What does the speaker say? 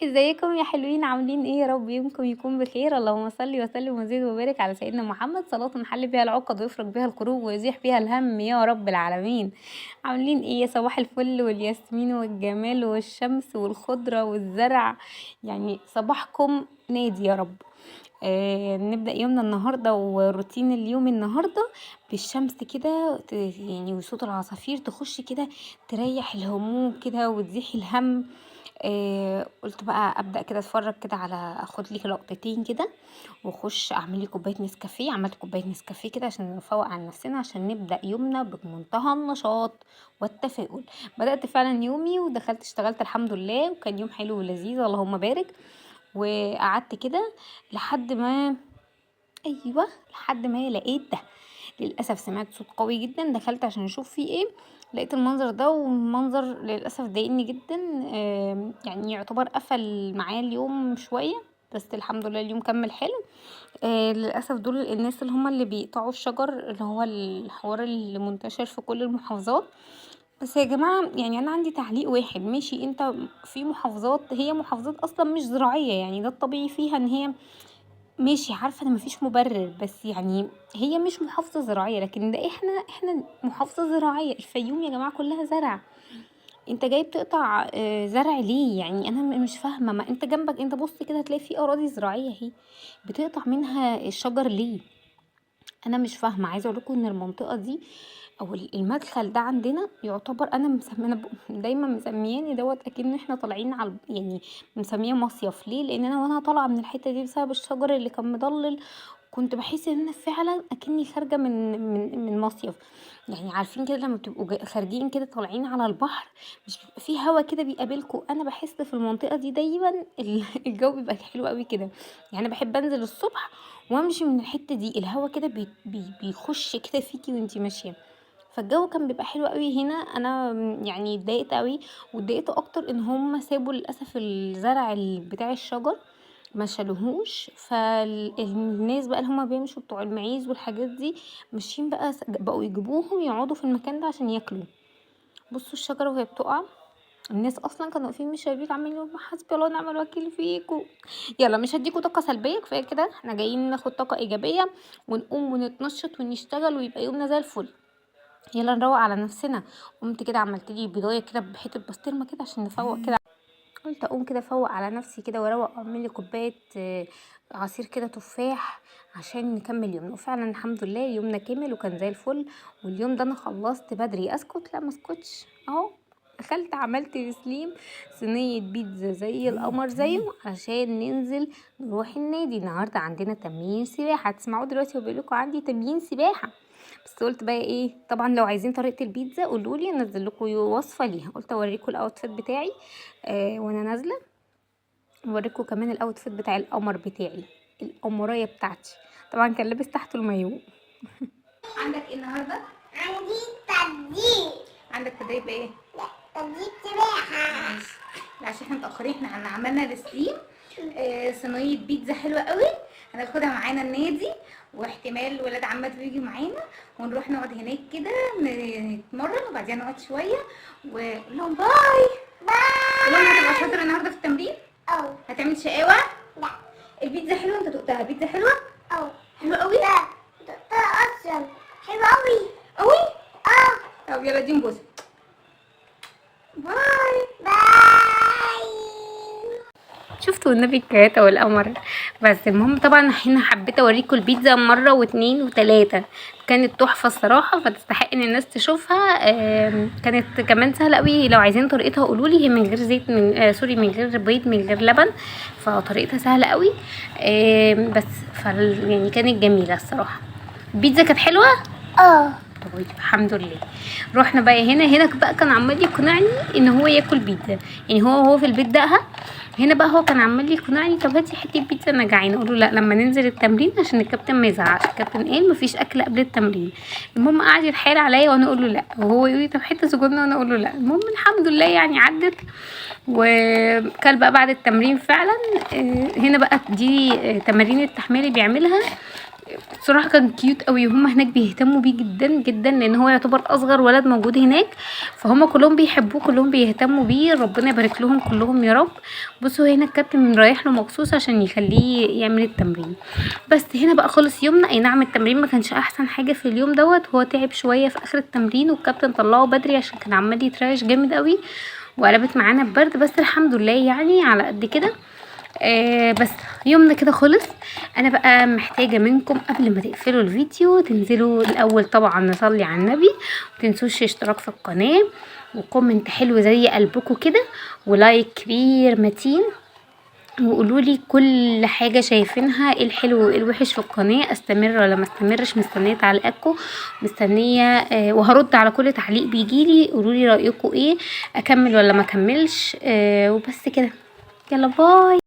ازيكم يا حلوين، عاملين ايه؟ يا رب يومكم يكون بخير. اللهم صل وسلم وزد وبارك على سيدنا محمد، صلاة نحل بها العقد ويفرج بها الكروب ويزيح بها الهم يا رب العالمين. عاملين ايه؟ يا صباح الفل والياسمين والجمال والشمس والخضرة والزرع، يعني صباحكم نادي يا رب. نبدأ يومنا النهاردة وروتين اليوم النهاردة بالشمس كده، يعني وصوت العصافير تخش كده تريح الهموم كده وتزيح الهم. قلت بقى ابدا كده اتفرج كده على اخد لي لقطتين كده واخش اعمل لي كوبايه نسكافيه. عملت كوبايه نسكافيه كده عشان نفوق على نفسنا، عشان نبدا يومنا بمنتهى النشاط والتفاؤل. بدات فعلا يومي ودخلت اشتغلت الحمد لله، وكان يوم حلو ولذيذ اللهم بارك. وقعدت كده لحد ما، ايوه، لحد ما لقيت ده. للاسف سمعت صوت قوي جدا، دخلت عشان اشوف فيه ايه. لقيت المنظر ده، والمنظر للاسف ضايقني جدا. يعني يعتبر قفل معايا اليوم شويه، بس الحمد لله اليوم كمل حلو. للاسف دول الناس اللي هم اللي بيقطعوا الشجر، اللي هو الحوار اللي منتشر في كل المحافظات. بس يا جماعة، يعني أنا عندي تعليق واحد. ماشي، انت في محافظات هي محافظات أصلا مش زراعية، يعني ده الطبيعي فيها ان هي ماشي، عارفة ان مفيش مبرر، بس يعني هي مش محافظة زراعية. لكن ده احنا محافظة زراعية. الفيوم يا جماعة كلها زرع. انت جاي بتقطع زرع ليه؟ يعني انا مش فاهمة. ما انت جنبك، انت بص كده هتلاقي في اراضي زراعية اهي، بتقطع منها الشجر ليه؟ انا مش فاهمة. عايزة اقولكم ان المنطقة دي او المدخل ده عندنا يعتبر، انا مسمينه دايما مسمياني دوت اكن احنا طالعين على، يعني مسميه مصيف. ليه؟ لان انا وانا طالعه من الحته دي بسبب الشجر اللي كان مضلل، كنت بحس ان انا فعلا اكني خارجه من مصيف. يعني عارفين كده لما بتبقوا خارجين كده طالعين على البحر، مش بيبقى في هوا كده بيقابلكوا؟ انا بحس في المنطقه دي دايما الجو بيبقى حلو قوي كده. يعني انا بحب انزل الصبح وامشي من الحته دي، الهوا كده بيخش كده فيكي وانتي ماشيه. فالجو كان بيبقى حلو قوي هنا. انا يعني اتضايقت قوي، واتضايقت اكتر ان هم سابوا للاسف الزرع بتاع الشجر ما شالوهوش. فالناس بقى اللي هم بيمشوا بتوع المعيز والحاجات دي ماشيين بقى، بقوا يجيبوهم يقعدوا في المكان ده عشان ياكلوا. بصوا الشجره وهي بتقع، الناس اصلا كانوا واقفين من الشبابيك عمالين يقولوا حسبي الله ونعم الوكيل فيكم. يلا مش هديكوا طاقه سلبيه، كفايه كده احنا جايين ناخد طاقه ايجابيه ونقوم ونتنشط ونشتغل ويبقى يومنا زي الفل. يلا نروق على نفسنا. قمت كده عملت لي بيضايه كده بحته بسطرمه كده عشان نفوق كده. قلت اقوم كده افوق على نفسي كده واروق، اعمل لي كوبايه عصير كده تفاح عشان نكمل يومنا. وفعلا الحمد لله يومنا كمل وكان زي الفل. واليوم ده انا خلصت بدري. اسكت؟ لا ما اسكتش اهو. دخلت عملت لسليم صينيه بيتزا زي القمر زيه عشان ننزل نروح النادي. النهارده عندنا تمرين سباحه، هتسمعوا دلوقتي وبقول لكم عندي تمرين سباحه. بس قلت بقى ايه، طبعا لو عايزين طريقه البيتزا قولوا لي انزل لكم وصفه ليها. قلت اوريكم الاوتفيت بتاعي وانا نازله، اوريكم كمان الاوتفيت بتاع القمر بتاعي، القمريه بتاعتي. طبعا كان لابس تحته المايو. عندك ايه النهارده؟ عندي تدريب. عندك تدريب ايه؟ تدريب سباحة. ماشي. لا عشان احنا متاخرين، احنا عملنا لسليم صينيه بيتزا حلوه قوي، هناخدها معانا النادي، واحتمال ولاد عمته يجوا معانا ونروح نقعد هناك كده نتمرن، وبعدين نقعد شويه ونقول لهم باي. باي. لهم هتبقى شاطره النهارده في التمرين؟ هتعمل شقاوه؟ لا. البيتزا حلوه؟ انت دقتها بيتزا حلوه؟ حلوه قوي؟ لا. دقتها اصلا حلوة اوي. قوي؟ طب يلا دي نبوسه. باي. باي. شفتوا النبي الكياتة والقمر. بس المهم طبعا هنا حبيت اوريكم البيتزا مرة واتنين وتلاتة، كانت تحفة الصراحة، فتستحق ان الناس تشوفها. كانت كمان سهلة قوي. لو عايزين طريقتها قولولي. هي من غير زيت، من سوري، من غير بيض، من غير لبن، فطريقتها سهلة قوي. بس يعني كانت جميلة الصراحة. البيتزا كانت حلوة. طيب الحمد لله. رحنا بقى هنا بقى كان عمال يقنعني ان هو ياكل بيتزا. يعني هو في البيت دقها، هنا بقى هو كان عمال يقنعني طب هاتي حته بيتزا انا جعانه. اقول له لا لما ننزل التمرين عشان الكابتن ما يزعقش. الكابتن قال مفيش اكل قبل التمرين. المهم قعد يتحايل عليا وانا اقول له لا، وهو يقول لي طب حته سجبنه وانا اقول له لا. المهم الحمد لله يعني عدت. وكل بقى بعد التمرين فعلا. هنا بقى دي تمارين التحميل اللي بيعملها بصراحه كان كيوت قوي، وهم هناك بيهتموا بيه جدا جدا لان هو يعتبر اصغر ولد موجود هناك، فهم كلهم بيحبوه، كلهم بيهتموا بيه، ربنا يبارك لهم كلهم يا رب. بصوا هنا الكابتن رايح له مخصوص عشان يخليه يعمل التمرين. بس هنا بقى خلص يومنا. اي نعم التمرين ما كانش احسن حاجه في اليوم دوت، هو تعب شويه في اخر التمرين، والكابتن طلعه بدري عشان كان عمال يترعش جامد قوي، وقلبت معانا ببرد، بس الحمد لله يعني على قد كده. بس يومنا كده خلص. انا بقى محتاجه منكم قبل ما تقفلوا الفيديو تنزلوا الاول طبعا نصلي على النبي، ومتنسوش اشتراك في القناه، وكومنت حلو زي قلبكم كده، ولايك كبير متين، وقولولي كل حاجه شايفينها، ايه الحلو وايه الوحش في القناه، استمر ولا ما استمرش. مستنيه تعليقاتكم، مستنيه وهرد على كل تعليق بيجيلي. قولولي رايكم ايه، اكمل ولا ما اكملش. وبس كده، يلا باي.